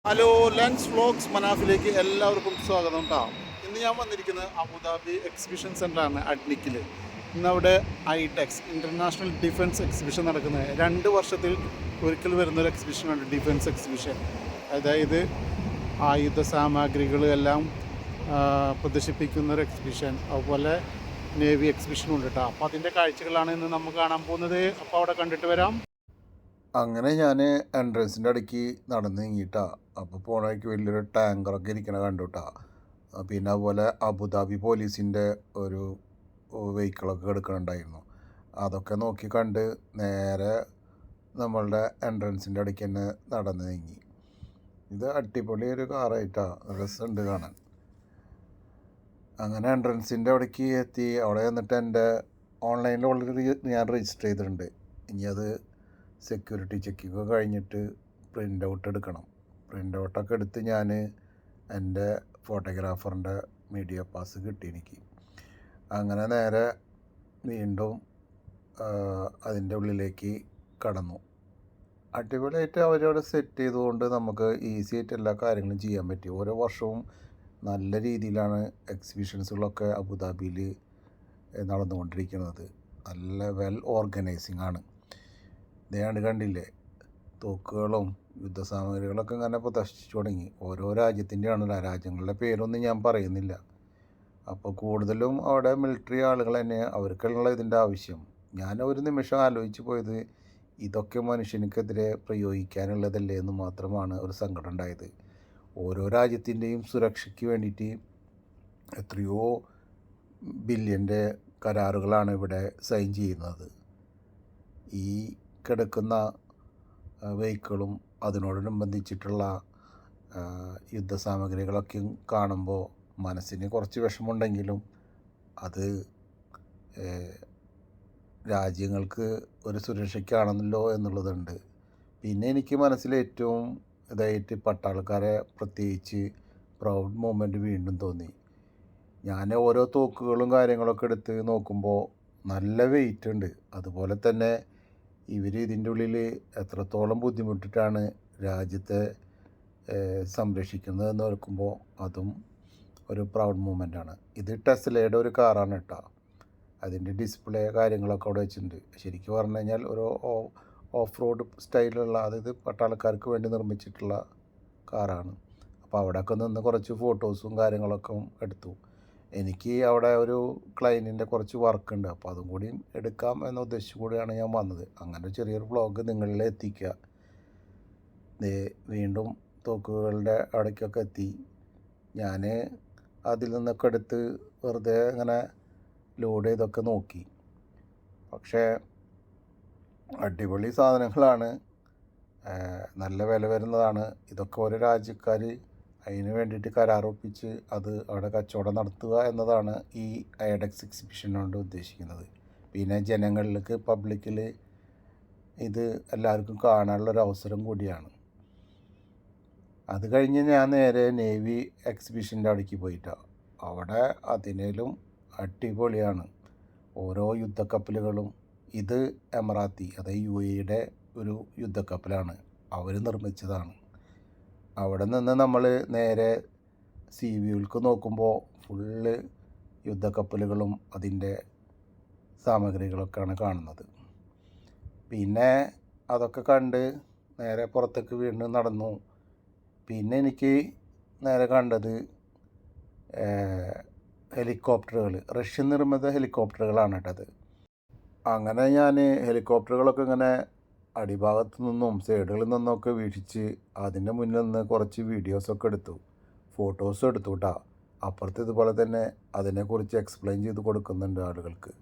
Hello, lens vlogs മനാഫിലേക്ക് എല്ലാവർക്കും സ്വാഗതം കേട്ടോ. ഇന്ന് ഞാൻ വന്നിരിക്കുന്നത് അബുദാബി എക്സിബിഷൻ സെൻ്ററാണ് അഡ്നിക്കിൽ. ഇന്നവിടെ ഐടെക്സ് ഇൻ്റർനാഷണൽ ഡിഫൻസ് എക്സിബിഷൻ നടക്കുന്നത് 2 വർഷത്തിൽ ഒരിക്കൽ വരുന്നൊരു എക്സിബിഷനാണ് ഡിഫൻസ് എക്സിബിഷൻ. അതായത് ആയുധ സാമഗ്രികൾ എല്ലാം പ്രദർശിപ്പിക്കുന്നൊരു എക്സിബിഷൻ. അതുപോലെ നേവി എക്സിബിഷനും ഉണ്ട് കേട്ടോ. അപ്പോൾ അതിൻ്റെ കാഴ്ചകളാണ് ഇന്ന് നമുക്ക് കാണാൻ പോകുന്നത്. അപ്പോൾ അവിടെ കണ്ടിട്ട് വരാം. അങ്ങനെ ഞാൻ എൻട്രൻസിൻ്റെ അടുക്ക് നടന്ന് നീങ്ങിയിട്ടാ. അപ്പോൾ പോണ വഴിക്ക് വലിയൊരു ടാങ്കറൊക്കെ ഇരിക്കണ കണ്ടുട്ടാ. പിന്നെ അതുപോലെ അബുദാബി പോലീസിൻ്റെ ഒരു വെഹിക്കിളൊക്കെ എടുക്കണുണ്ടായിരുന്നു. അതൊക്കെ നോക്കി കണ്ട് നേരെ നമ്മളുടെ എൻട്രൻസിൻ്റെ അടുക്ക് തന്നെ നടന്ന് നീങ്ങി. ഇത് അടിപൊളി ഒരു കാറായിട്ടാ, രസമുണ്ട് കാണാൻ. അങ്ങനെ എൻട്രൻസിൻ്റെ അവിടേക്ക് എത്തി. അവിടെ വന്നിട്ട് എൻ്റെ ഓൺലൈനിൽ ഓൾറെഡി ഞാൻ രജിസ്റ്റർ ചെയ്തിട്ടുണ്ട്. ഇനി അത് സെക്യൂരിറ്റി ചെക്കിങ് കഴിഞ്ഞിട്ട് പ്രിൻ്റ് ഔട്ട് എടുക്കണം. പ്രിൻ്റ് ഔട്ടൊക്കെ എടുത്ത് ഞാൻ എൻ്റെ ഫോട്ടോഗ്രാഫറിൻ്റെ മീഡിയ പാസ് കിട്ടി എനിക്ക്. അങ്ങനെ നേരെ വീണ്ടും അതിൻ്റെ ഉള്ളിലേക്ക് കടന്നു. അടിപൊളിയായിട്ട് അവരവിടെ സെറ്റ് ചെയ്തുകൊണ്ട് നമുക്ക് ഈസി ആയിട്ട് എല്ലാ കാര്യങ്ങളും ചെയ്യാൻ പറ്റി. ഓരോ വർഷവും നല്ല രീതിയിലാണ് എക്സിബിഷൻസുകളൊക്കെ അബുദാബിയിൽ നടന്നുകൊണ്ടിരിക്കുന്നത്. നല്ല വെൽ ഓർഗനൈസിങ് ആണ്. ഇതേണ്ട് കണ്ടില്ലേ, തോക്കുകളും യുദ്ധസാമഗ്രികളൊക്കെ ഇങ്ങനെ പ്രദർശിച്ചു തുടങ്ങി. ഓരോ രാജ്യത്തിൻ്റെയാണല്ലോ, രാജ്യങ്ങളുടെ പേരൊന്നും ഞാൻ പറയുന്നില്ല. അപ്പോൾ കൂടുതലും അവിടെ മിലിറ്ററി ആളുകൾ തന്നെ, അവർക്കുള്ള ഇതിൻ്റെ ആവശ്യം. ഞാൻ ഒരു നിമിഷം ആലോചിച്ച് പോയത് ഇതൊക്കെ മനുഷ്യനെതിരെ പ്രയോഗിക്കാനുള്ളതല്ലേ എന്ന് മാത്രമാണ് ഒരു സങ്കടം ഉണ്ടായത്. ഓരോ രാജ്യത്തിൻ്റെയും സുരക്ഷയ്ക്ക് വേണ്ടിയിട്ട് എത്രയോ ബില്യൻ്റെ കരാറുകളാണ് ഇവിടെ സൈൻ ചെയ്യുന്നത്. ഈ കിടക്കുന്ന വെഹിക്കിളും അതിനോടനുബന്ധിച്ചിട്ടുള്ള യുദ്ധസാമഗ്രികളൊക്കെ കാണുമ്പോൾ മനസ്സിന് കുറച്ച് വിഷമമുണ്ടെങ്കിലും അത് രാജ്യങ്ങൾക്ക് ഒരു സുരക്ഷയ്ക്കാണെന്നല്ലോ എന്നുള്ളതുണ്ട്. പിന്നെ എനിക്ക് മനസ്സിൽ ഏറ്റവും ഇതായിട്ട് പട്ടാളക്കാരെ പ്രത്യേകിച്ച് പ്രൗഡ് മൂമെൻറ്റ് വീണ്ടും തോന്നി. ഞാൻ ഓരോ തോക്കുകളും കാര്യങ്ങളൊക്കെ എടുത്ത് നോക്കുമ്പോൾ നല്ല വെയിറ്റ് ഉണ്ട്. അതുപോലെ തന്നെ ഇവർ ഇതിൻ്റെ ഉള്ളിൽ എത്രത്തോളം ബുദ്ധിമുട്ടിട്ടാണ് രാജ്യത്തെ സംരക്ഷിക്കുന്നതെന്ന് ഓർക്കുമ്പോൾ അതും ഒരു പ്രൗഡ് മൂമെൻ്റാണ്. ഇത് ടെസ്ലയുടെ ഒരു കാറാണ് കേട്ടോ. അതിൻ്റെ ഡിസ്പ്ലേ കാര്യങ്ങളൊക്കെ അവിടെ വെച്ചിട്ടുണ്ട്. ശരിക്കും പറഞ്ഞു കഴിഞ്ഞാൽ ഒരു ഓഫ് റോഡ് സ്റ്റൈലുള്ള, അതായത് പട്ടാളക്കാർക്ക് വേണ്ടി നിർമ്മിച്ചിട്ടുള്ള കാറാണ്. അപ്പോൾ അവിടെയൊക്കെ നിന്ന് കുറച്ച് ഫോട്ടോസും കാര്യങ്ങളൊക്കെ എടുത്തു. എനിക്ക് അവിടെ ഒരു ക്ലയൻറ്റിൻ്റെ കുറച്ച് വർക്കുണ്ട്, അപ്പോൾ അതും കൂടി എടുക്കാം എന്ന ഉദ്ദേശം കൂടിയാണ് ഞാൻ വന്നത്. അങ്ങനെ ചെറിയൊരു വ്ളോഗ് നിങ്ങളിൽ എത്തിക്കുക. വീണ്ടും തോക്കുകളുടെ അവിടേക്കൊക്കെ എത്തി. ഞാൻ അതിൽ നിന്നൊക്കെ എടുത്ത് വെറുതെ ഇങ്ങനെ ലോഡ് ചെയ്തൊക്കെ നോക്കി. പക്ഷേ അടിപൊളി സാധനങ്ങളാണ്, നല്ല വില വരുന്നതാണ്. ഇതൊക്കെ ഓരോ രാജ്യക്കാർ അതിന് വേണ്ടിയിട്ട് കരാറൊപ്പിച്ച് അത് അവിടെ കച്ചവടം നടത്തുക എന്നതാണ് ഈ ഐഡെക്സ് എക്സിബിഷൻ കൊണ്ട് ഉദ്ദേശിക്കുന്നത്. പിന്നെ ജനങ്ങളിലേക്ക്, പബ്ലിക്കിൽ ഇത് എല്ലാവർക്കും കാണാനുള്ളൊരു അവസരം കൂടിയാണ്. അത് കഴിഞ്ഞ് ഞാൻ നേരെ നേവി എക്സിബിഷൻ്റെ അവിടേക്ക് പോയിട്ടാണ്. അവിടെ അതിനേലും അടിപൊളിയാണ്. ഓരോ യുദ്ധക്കപ്പലുകളും, ഇത് എമറാത്തി, അതായത് UAE ഒരു യുദ്ധക്കപ്പലാണ്, അവർ നിർമ്മിച്ചതാണ്. അവിടെ നിന്ന് നമ്മൾ നേരെ സീ വ്യൂവിലേക്ക് നോക്കുമ്പോൾ ഫുള്ള് യുദ്ധക്കപ്പലുകളും അതിൻ്റെ സാമഗ്രികളൊക്കെയാണ് കാണുന്നത്. പിന്നെ അതൊക്കെ കണ്ട് നേരെ പുറത്തേക്ക് വീണ്ടും നടന്നു. പിന്നെ എനിക്ക് നേരെ കണ്ടത് ഹെലികോപ്റ്ററുകൾ, റഷ്യൻ നിർമ്മിത ഹെലികോപ്റ്ററുകളാണ് കേട്ടത്. അങ്ങനെ ഞാൻ ഹെലികോപ്റ്ററുകളൊക്കെ ഇങ്ങനെ അടിഭാഗത്തു നിന്നും സൈഡുകളിൽ നിന്നൊക്കെ വീക്ഷിച്ച് അതിൻ്റെ മുന്നിൽ നിന്ന് കുറച്ച് വീഡിയോസൊക്കെ എടുത്തു, ഫോട്ടോസും എടുത്തു കേട്ടോ. അപ്പുറത്ത് ഇതുപോലെ തന്നെ അതിനെക്കുറിച്ച് എക്സ്പ്ലെയിൻ ചെയ്ത് കൊടുക്കുന്നുണ്ട് ആളുകൾക്ക്.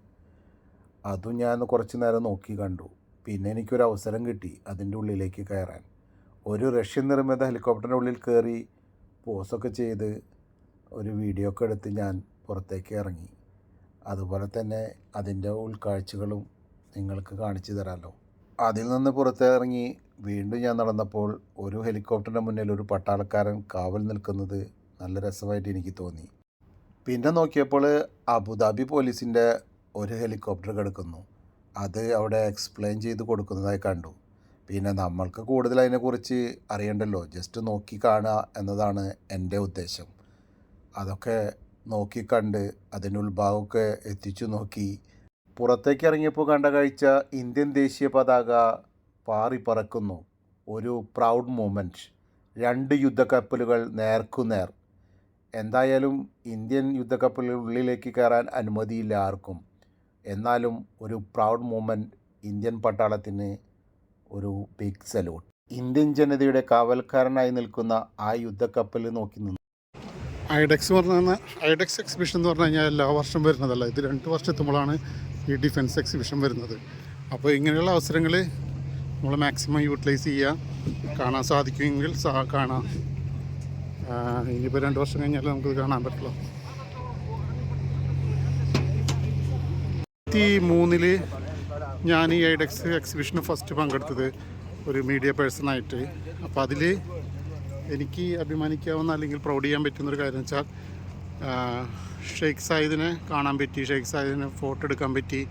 അതും ഞാൻ കുറച്ച് നേരം നോക്കി കണ്ടു. പിന്നെ എനിക്കൊരു അവസരം കിട്ടി അതിൻ്റെ ഉള്ളിലേക്ക് കയറാൻ. ഒരു റഷ്യൻ നിർമ്മിത ഹെലികോപ്റ്ററിൻ്റെ ഉള്ളിൽ കയറി പോസൊക്കെ ചെയ്ത് ഒരു വീഡിയോ ഒക്കെ എടുത്ത് ഞാൻ പുറത്തേക്ക് ഇറങ്ങി. അതുപോലെ തന്നെ അതിൻ്റെ ഉൾക്കാഴ്ചകളും നിങ്ങൾക്ക് കാണിച്ചു തരാമല്ലോ. അതിൽ നിന്ന് പുറത്തിറങ്ങി വീണ്ടും ഞാൻ നടന്നപ്പോൾ ഒരു ഹെലികോപ്റ്ററിൻ്റെ മുന്നിൽ ഒരു പട്ടാളക്കാരൻ കാവൽ നിൽക്കുന്നത് നല്ല രസമായിട്ട് എനിക്ക് തോന്നി. പിന്നെ നോക്കിയപ്പോൾ അബുദാബി പോലീസിൻ്റെ ഒരു ഹെലികോപ്റ്റർ കിടക്കുന്നു. അത് അവിടെ എക്സ്പ്ലെയിൻ ചെയ്ത് കൊടുക്കുന്നതായി കണ്ടു. പിന്നെ നമ്മൾക്ക് കൂടുതൽ അതിനെക്കുറിച്ച് അറിയണ്ടല്ലോ, ജസ്റ്റ് നോക്കി കാണുക എന്നതാണ് എൻ്റെ ഉദ്ദേശം. അതൊക്കെ നോക്കിക്കണ്ട് അതിൻ്റെ ഉൾഭാഗമൊക്കെ എത്തിച്ചു നോക്കി പുറത്തേക്ക് ഇറങ്ങിയപ്പോൾ കണ്ട കാഴ്ച ഇന്ത്യൻ ദേശീയ പതാക പാറിപ്പറക്കുന്നു. ഒരു പ്രൗഡ് മൂമെൻറ്റ്. 2 യുദ്ധക്കപ്പലുകൾ നേർക്കുനേർ. എന്തായാലും ഇന്ത്യൻ യുദ്ധക്കപ്പലുള്ളിലേക്ക് കയറാൻ അനുമതിയില്ല ആർക്കും. എന്നാലും ഒരു പ്രൗഡ് മൂമെൻറ്റ്. ഇന്ത്യൻ പട്ടാളത്തിന് ഒരു ബിഗ് സല്യൂട്ട്. ഇന്ത്യൻ ജനതയുടെ കാവൽക്കാരനായി നിൽക്കുന്ന ആ യുദ്ധക്കപ്പൽ നോക്കി നിന്നു. ഐഡെക്സ് എക്സിബിഷൻ എന്ന് പറഞ്ഞു കഴിഞ്ഞാൽ എല്ലാ വർഷം വരുന്നതല്ല, ഇത് 2 വർഷത്തുമ്പോഴാണ് ഈ ഡിഫൻസ് എക്സിബിഷൻ വരുന്നത്. അപ്പോൾ ഇങ്ങനെയുള്ള അവസരങ്ങൾ നമ്മൾ മാക്സിമം യൂട്ടിലൈസ് ചെയ്യുക, കാണാൻ സാധിക്കുമെങ്കിൽ കാണാം. ഇനിയിപ്പോൾ 2 വർഷം കഴിഞ്ഞാൽ നമുക്കിത് കാണാൻ പറ്റുള്ളൂ. 2003 ഞാൻ ഈ ഐഡെക്സ് എക്സിബിഷന് ഫസ്റ്റ് പങ്കെടുത്തത് ഒരു മീഡിയ പേഴ്സണായിട്ട്. അപ്പോൾ അതിൽ എനിക്ക് അഭിമാനിക്കാവുന്ന അല്ലെങ്കിൽ പ്രൗഡ് ചെയ്യാൻ പറ്റുന്നൊരു കാര്യം വെച്ചാൽ ഷെയ്ഖ് സായിദിനെ കാണാൻ പറ്റി, ഷെയ്ഖ് സായിദിനെ ഫോട്ടോ എടുക്കാൻ പറ്റി.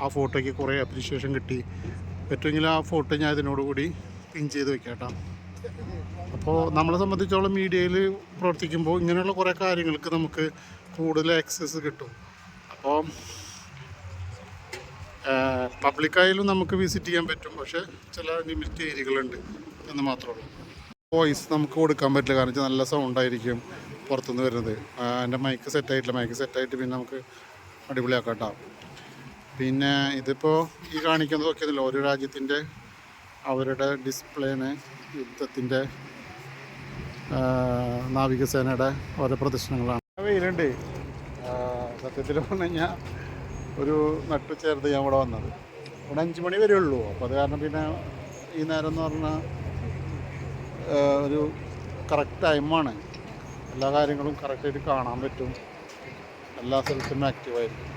ആ ഫോട്ടോയ്ക്ക് കുറേ അപ്രീഷിയേഷൻ കിട്ടി. പറ്റുമെങ്കിൽ ആ ഫോട്ടോ ഞാൻ ഇതിനോടുകൂടി പിൻ ചെയ്ത് വെക്കാം കേട്ടോ. അപ്പോൾ നമ്മളെ സംബന്ധിച്ചോളം മീഡിയയിൽ പ്രവർത്തിക്കുമ്പോൾ ഇങ്ങനെയുള്ള കുറേ കാര്യങ്ങൾക്ക് നമുക്ക് കൂടുതൽ ആക്സസ് കിട്ടും. അപ്പോൾ പബ്ലിക്കായാലും നമുക്ക് വിസിറ്റ് ചെയ്യാൻ പറ്റും, പക്ഷേ ചില ലിമിറ്റ് ഏരിയകളുണ്ട് എന്ന് മാത്രമേ ഉള്ളൂ. വോയിസ് നമുക്ക് കൊടുക്കാൻ പറ്റില്ല, കാരണം വെച്ചാൽ നല്ല സൗണ്ടായിരിക്കും പുറത്തുനിന്ന് വരുന്നത്. എൻ്റെ മൈക്ക് സെറ്റായിട്ടില്ല, മൈക്ക് സെറ്റായിട്ട് പിന്നെ നമുക്ക് അടിപൊളിയാക്കാം കേട്ടോ. പിന്നെ ഇതിപ്പോൾ ഈ കാണിക്കുന്നത് നോക്കിയതല്ല, ഓരോ രാജ്യത്തിൻ്റെ അവരുടെ ഡിസ്പ്ലേന് യുദ്ധത്തിൻ്റെ നാവികസേനയുടെ ഓരോ പ്രദർശനങ്ങളാണ്. വെയിലുണ്ട് സത്യത്തിൽ പറഞ്ഞു കഴിഞ്ഞാൽ. ഒരു നട്ടു ചേർത്ത് ഞാൻ ഇവിടെ വന്നത്. ഇവിടെ 5 മണി വരെ ഉള്ളൂ. അപ്പോൾ അത് കാരണം പിന്നെ ഈ നേരം എന്ന് പറഞ്ഞാൽ ഒരു കറക്റ്റ് ടൈമാണ്. എല്ലാ കാര്യങ്ങളും കറക്റ്റായിട്ട് കാണാൻ പറ്റും, എല്ലാ സ്ഥലത്തും ആക്റ്റീവായിരിക്കും.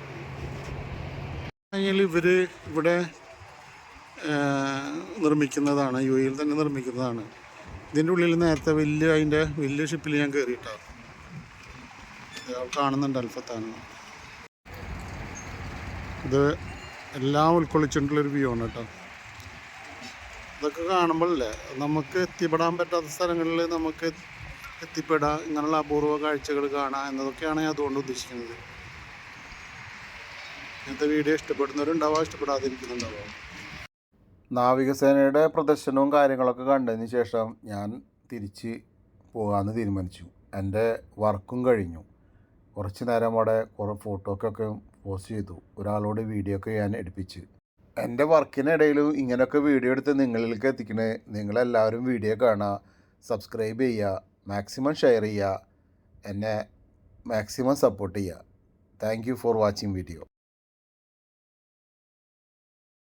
കഴിഞ്ഞാൽ ഇവർ ഇവിടെ നിർമ്മിക്കുന്നതാണ്, UAE തന്നെ നിർമ്മിക്കുന്നതാണ്. ഇതിൻ്റെ ഉള്ളിൽ നേരത്തെ വലിയ ഷിപ്പിൽ ഞാൻ കയറിയിട്ടാണ്. കാണുന്നുണ്ട് അൽഫത്താണ്. ഇത് എല്ലാം ഉൾക്കൊള്ളിച്ചിട്ടുള്ളൊരു വ്യൂ ആണ് കേട്ടോ. ഇതൊക്കെ കാണുമ്പോഴല്ലേ നമുക്ക് എത്തിപ്പെടാൻ പറ്റാത്ത സ്ഥലങ്ങളിൽ നമുക്ക് എത്തിപ്പെടാം, ഇങ്ങനെയുള്ള അപൂർവ കാഴ്ചകൾ കാണാം എന്നതൊക്കെയാണ് ഞാൻ അതുകൊണ്ട് ഉദ്ദേശിക്കുന്നത്. ഇങ്ങനത്തെ വീഡിയോ ഇഷ്ടപ്പെടുന്നവരുണ്ടാവാം, ഇഷ്ടപ്പെടാതിരിക്കുന്നുണ്ടാവാം. നാവികസേനയുടെ പ്രദർശനവും കാര്യങ്ങളൊക്കെ കണ്ടതിന് ശേഷം ഞാൻ തിരിച്ച് പോകാമെന്ന് തീരുമാനിച്ചു. എൻ്റെ വർക്കും കഴിഞ്ഞു. കുറച്ച് നേരം അവിടെ കുറേ ഫോട്ടോക്കൊക്കെ പോസ്റ്റ് ചെയ്തു. ഒരാളോട് വീഡിയോ ഒക്കെ ഞാൻ എടുപ്പിച്ച്. എൻ്റെ വർക്കിനിടയിലും ഇങ്ങനെയൊക്കെ വീഡിയോ എടുത്ത് നിങ്ങളിലേക്ക് എത്തിക്കണേ. നിങ്ങളെല്ലാവരും വീഡിയോ കാണുക, സബ്സ്ക്രൈബ് ചെയ്യുക, മാക്സിമം ഷെയർ ചെയ്യുക, എന്നെ മാക്സിമം സപ്പോർട്ട് ചെയ്യുക. Thank you for watching video.